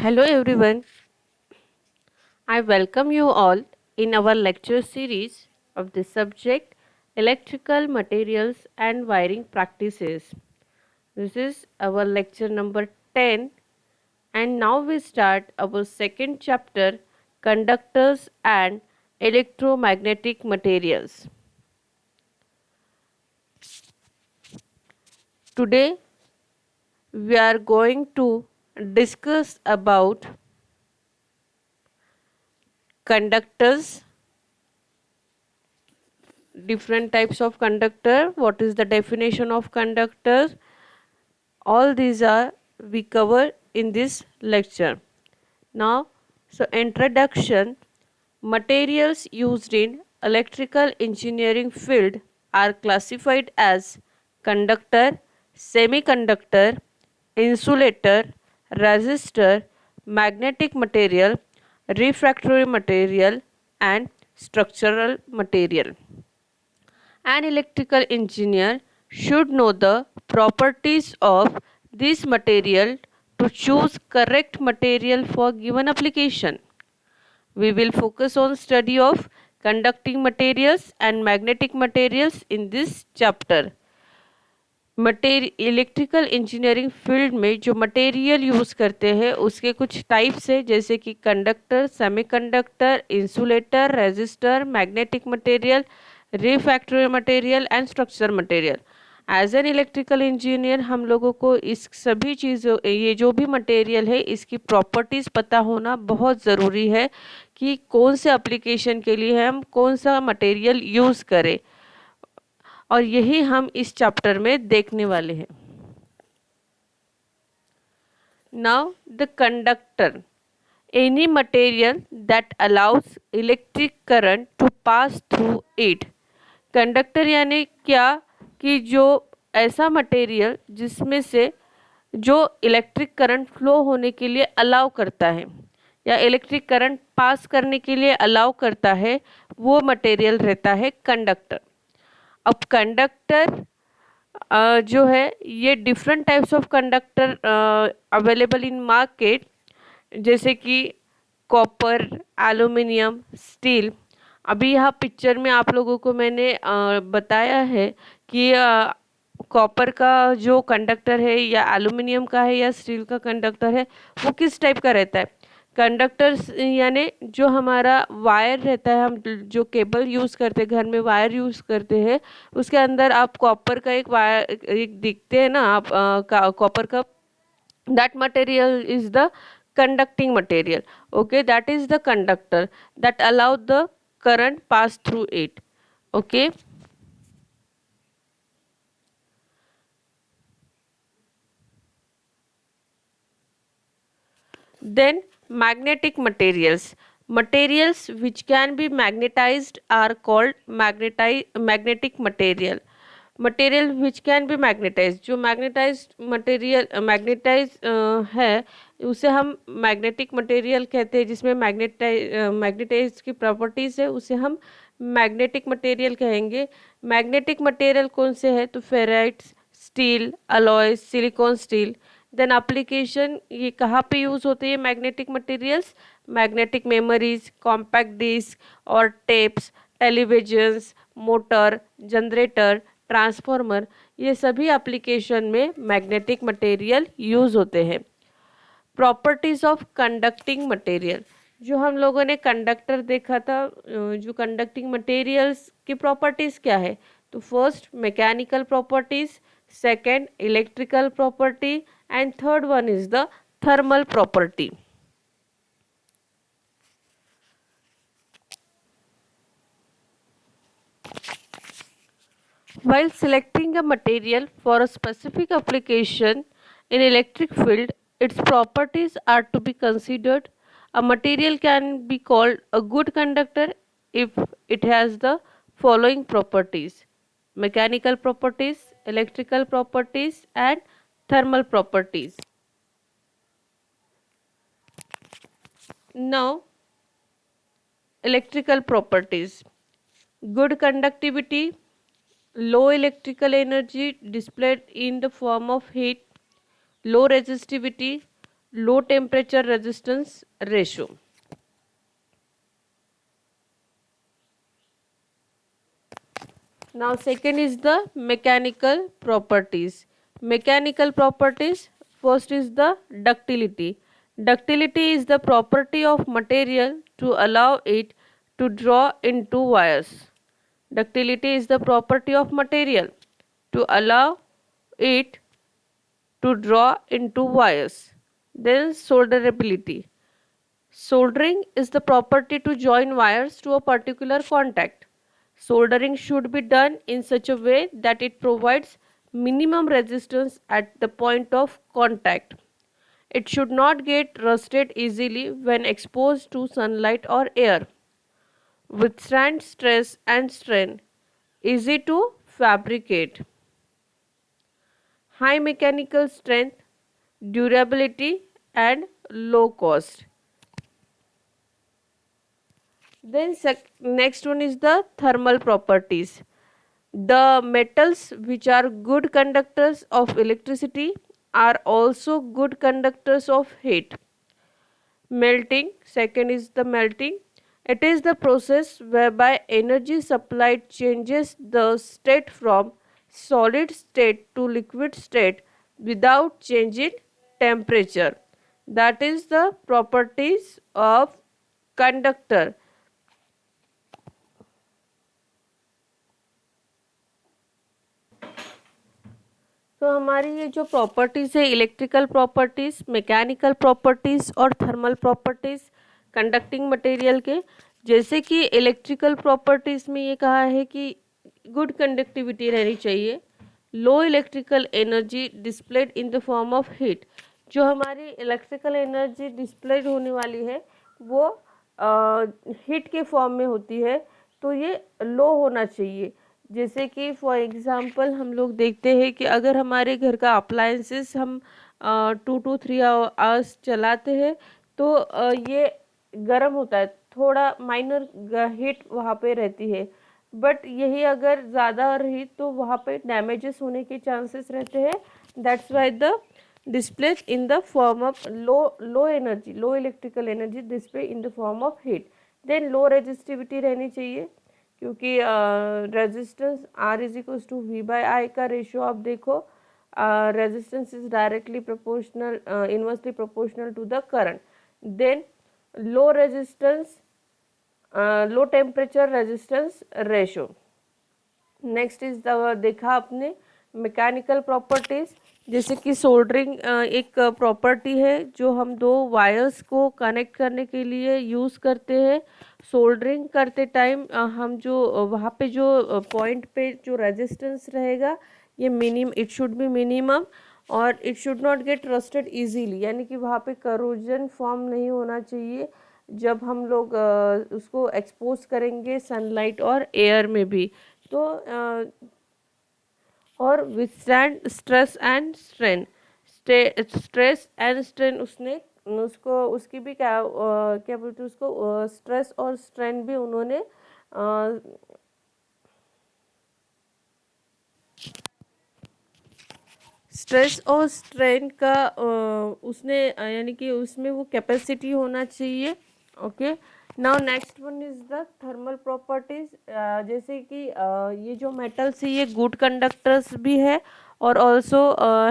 Hello everyone, I welcome you all in our lecture series of the subject Electrical Materials and Wiring Practices. This is our lecture number 10 and now we start our second chapter Conductors and Electromagnetic Materials. Today we are going to discuss about conductors, different types of conductor, what is the definition of conductor. All these are we cover in this lecture. Now, so introduction. Materials used in electrical engineering field are classified as conductor, semiconductor, insulator, resistor, magnetic material, refractory material and structural material. An electrical engineer should know the properties of this material to choose correct material for given application. We will focus on study of conducting materials and magnetic materials in this chapter. Electrical engineering field में जो material use करते हैं उसके कुछ types है, जैसे कि conductor, semiconductor, insulator, resistor, magnetic material, refractory material and structure material. As an electrical engineer हम लोगों को इस सभी चीज़ों, ये जो भी मटेरियल है इसकी प्रॉपर्टीज़ पता होना बहुत ज़रूरी है कि कौन से एप्लीकेशन के लिए हम कौन सा मटेरियल यूज़ करें, और यही हम इस चैप्टर में देखने वाले हैं. Now the conductor, any material that allows electric current to pass through it. Conductor यानी क्या कि जो ऐसा मटेरियल जिसमें से जो इलेक्ट्रिक करंट फ्लो होने के लिए अलाउ करता है या इलेक्ट्रिक करंट पास करने के लिए अलाउ करता है, वो मटेरियल रहता है कंडक्टर. अब कंडक्टर जो है ये different types of conductor available in market, जैसे कि कॉपर, एल्युमिनियम, स्टील. अभी यहाँ पिक्चर में आप लोगों को मैंने बताया है कि कॉपर का जो कंडक्टर है या एल्युमिनियम का है या स्टील का कंडक्टर है वो किस टाइप का रहता है. कंडक्टर्स यानी जो हमारा वायर रहता है, हम जो केबल यूज़ करते हैं, घर में वायर यूज़ करते हैं, उसके अंदर आप कॉपर का एक वायर एक दिखते हैं ना आप, कॉपर का, that material is the conducting material. Okay, that is the conductor that allow the current pass through it. Okay, then magnetic materials. Materials which can be magnetized are called magnetic material. Material which can be magnetise, जो magnetise material magnetise है उसे हम magnetic material कहते हैं, जिसमें magnetise की properties है उसे हम मैग्नेटिक मटेरियल कहेंगे. मैग्नेटिक मटेरियल कौन से है, तो ferrites, steel, alloys, silicon steel. Then application, ये कहाँ पे यूज़ होते हैं magnetic materials, magnetic memories, compact disc और tapes, televisions, motor, generator, transformer, ये सभी एप्लीकेशन में मैग्नेटिक मटेरियल यूज़ होते हैं. प्रॉपर्टीज़ ऑफ कंडक्टिंग मटेरियल, जो हम लोगों ने कंडक्टर देखा था, जो कंडक्टिंग मटेरियल्स की प्रॉपर्टीज़ क्या है, तो first mechanical properties, second electrical property and third one is the thermal property. While selecting a material for a specific application in electric field, its properties are to be considered. A material can be called a good conductor if it has the following properties: mechanical properties, electrical properties and thermal properties. Now, electrical properties: good conductivity, low electrical energy displayed in the form of heat, low resistivity, low temperature resistance ratio. Now second is the mechanical properties. Mechanical properties, first is the ductility. Ductility is the property of material to allow it to draw into wires. Ductility is the property of material to allow it to draw into wires. Then solderability. Soldering is the property to join wires to a particular contact. Soldering should be done in such a way that it provides minimum resistance at the point of contact. It should not get rusted easily when exposed to sunlight or air. Withstand stress and strain. Easy to fabricate. High mechanical strength, durability, and low cost. Then next one is the thermal properties. The metals which are good conductors of electricity are also good conductors of heat. Melting, second is the melting. It is the process whereby energy supplied changes the state from solid state to liquid state without changing temperature. That is the properties of conductor. तो हमारी ये जो properties है, electrical properties, mechanical properties और thermal properties conducting material के, जैसे कि electrical properties में ये कहा है कि गुड कंडक्टिविटी रहनी चाहिए, low electrical energy displayed in the form of heat. जो हमारी इलेक्ट्रिकल एनर्जी डिस्प्लेड होने वाली है वो हीट के फॉर्म में होती है, तो ये लो होना चाहिए. जैसे कि फॉर एग्ज़ाम्पल हम लोग देखते हैं कि अगर हमारे घर का अप्लायंसेस हम 2 to 3 आवर्स चलाते हैं तो ये गर्म होता है, थोड़ा माइनर हीट वहाँ पे रहती है. बट यही अगर ज़्यादा रही तो वहाँ पे डैमेजेस होने के चांसेस रहते हैं. That's why the display in the form of low energy, low electrical energy display in the form of heat. Then low resistivity रहनी चाहिए, क्योंकि resistance R is equals to V/I का रेशियो आप देखो, resistance is directly proportional, inversely proportional to the current. Then low resistance, low temperature resistance ratio. Next is the देखा आपने mechanical properties, जैसे कि सोल्डरिंग एक प्रॉपर्टी है जो हम दो वायर्स को कनेक्ट करने के लिए यूज़ करते हैं. सोल्डरिंग करते टाइम हम जो वहाँ पे जो पॉइंट पे जो रेजिस्टेंस रहेगा ये इट शुड बी मिनिमम और it should not get rusted easily, यानी कि वहाँ पे करोजन फॉर्म नहीं होना चाहिए जब हम लोग उसको एक्सपोज करेंगे सनलाइट और एयर में भी. तो और withstand stress and strain. Stress and strain उसको उसकी भी क्या बोलते हैं उसको, स्ट्रेस और स्ट्रेन भी उन्होंने स्ट्रेस और स्ट्रेन का उसने यानी कि उसमें वो कैपेसिटी होना चाहिए. Okay, now next one is the thermal properties. जैसे कि ये जो मेटल्स है ये गुड कंडक्टर्स भी है और ऑल्सो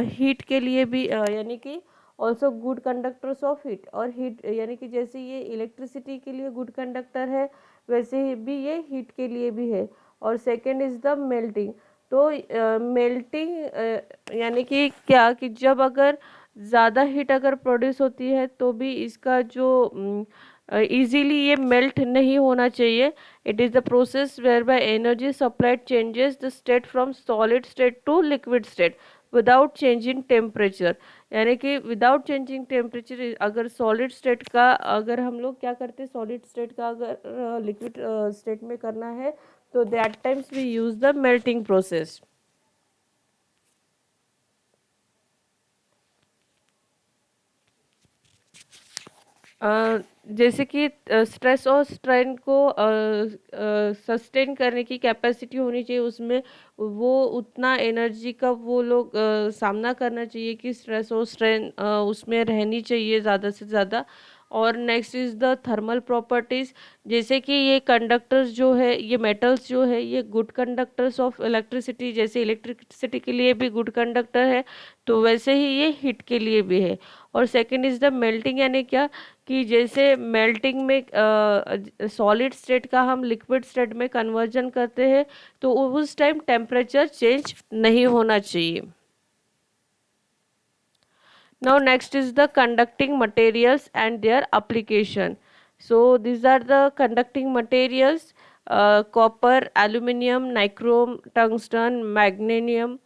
हीट के लिए भी, यानी कि also good conductors of heat. और हीट यानी कि जैसे ये इलेक्ट्रिसिटी के लिए गुड कंडक्टर है वैसे ही भी ये हीट के लिए भी है. और सेकेंड इज द मेल्टिंग. तो मेल्टिंग यानी कि क्या कि जब अगर ज़्यादा हीट अगर प्रोड्यूस होती है तो भी इसका जो easily ये मेल्ट नहीं होना चाहिए. It is the process whereby energy supplied changes the state from solid state to liquid state without changing temperature. यानी कि विदाउट चेंजिंग टेम्परेचर, अगर सॉलिड स्टेट का अगर हम लोग क्या करते हैं, सॉलिड स्टेट का अगर लिक्विड स्टेट में करना है तो that times we use the melting process. Uh, जैसे कि स्ट्रेस और स्ट्रेन को सस्टेन करने की कैपेसिटी होनी चाहिए उसमें, वो उतना एनर्जी का वो लोग सामना करना चाहिए कि स्ट्रेस और स्ट्रेन उसमें रहनी चाहिए ज़्यादा से ज़्यादा। और next is the thermal properties. जैसे कि ये कंडक्टर्स जो है, ये मेटल्स जो है, ये गुड कंडक्टर्स ऑफ इलेक्ट्रिसिटी, जैसे इलेक्ट्रिसिटी के लिए भी गुड कंडक्टर है, तो वैसे ही ये हीट के लिए भी है। और सेकंड इज़ द मेल्टिंग, यानी क्या कि जैसे मेल्टिंग में सॉलिड स्टेट का हम लिक्विड स्टेट में कन्वर्जन करते हैं, तो उस टाइम टेम्परेचर चेंज नहीं होना चाहिए। Now next is the conducting materials and their application. So these are the conducting materials: copper, aluminium, nichrome, tungsten, magnesium,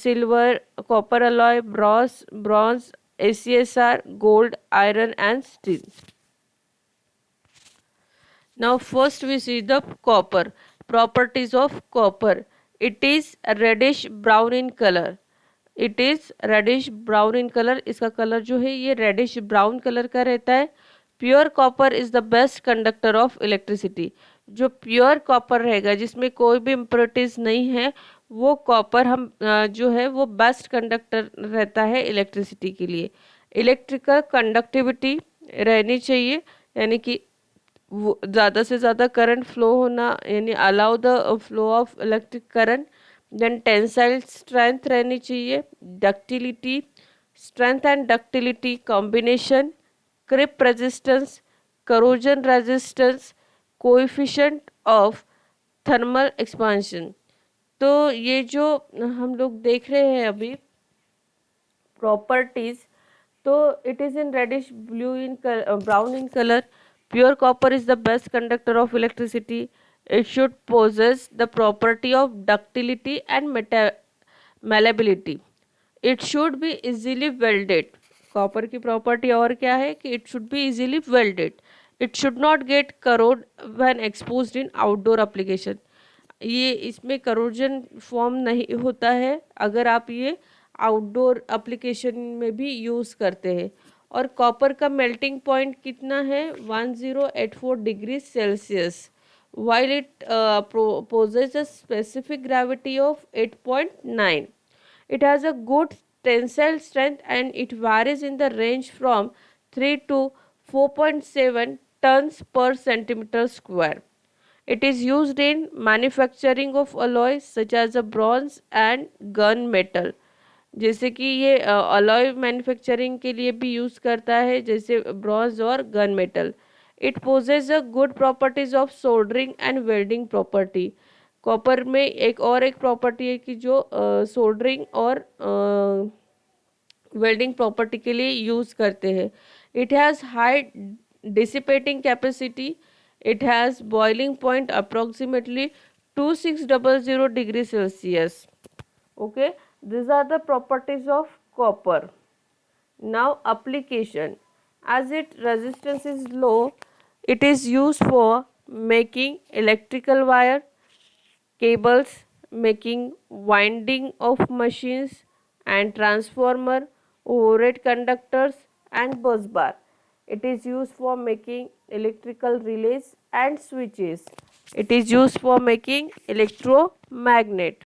silver, copper alloy, bronze, ACSR, gold, iron and steel. Now first we see the copper. Properties of copper. It is reddish brown in color. It is reddish brown in colour, इसका colour जो है ये reddish brown colour का रहता है। Pure copper is the best conductor of electricity. जो pure copper रहेगा, जिसमें कोई भी इम्प्योरिटीज़ नहीं है, वो कॉपर हम जो है वो बेस्ट कंडक्टर रहता है इलेक्ट्रिसिटी के लिए। इलेक्ट्रिकल कंडक्टिविटी रहनी चाहिए, यानी कि वो ज़्यादा से ज़्यादा करंट फ्लो होना, यानी allow the flow of electric current. Then tensile strength रहनी चाहिए, ductility, strength and ductility combination, creep resistance, corrosion resistance, coefficient of thermal expansion. तो ये जो हम लोग देख रहे हैं अभी प्रॉपर्टीज, तो it is in reddish blue in brown in colour. Pure copper is the best conductor of electricity. It should possess the property of ductility and malleability. It should be easily welded. Copper की property और क्या है कि it should be easily welded. It should not gate crore when exposed in outdoor application. ये इसमें corrosion form नहीं होता है अगर आप ये आउटडोर एप्लीकेशन में भी यूज़ करते हैं। और कॉपर का मेल्टिंग पॉइंट कितना है? 1084 degree Celsius, while it possesses a specific gravity of 8.9. It has a good tensile strength and it varies in the range from 3 to 4.7 tons per centimeter square. It is used in manufacturing of alloys such as a bronze and gun metal. जैसे कि ये alloy manufacturing के लिए भी use करता है, जैसे bronze और gun metal. It possess a good properties of soldering and welding property. Copper में एक प्रॉपर्टी है कि जो सोल्डरिंग और वेल्डिंग प्रॉपर्टी के लिए यूज़ करते हैं। It has high dissipating capacity. It has boiling point approximately 2600 degree Celsius. Okay, these are the properties of copper. Now application. As its resistance is low, it is used for making electrical wire, cables, making winding of machines and transformer, overhead conductors and bus bar. It is used for making electrical relays and switches. It is used for making electromagnet.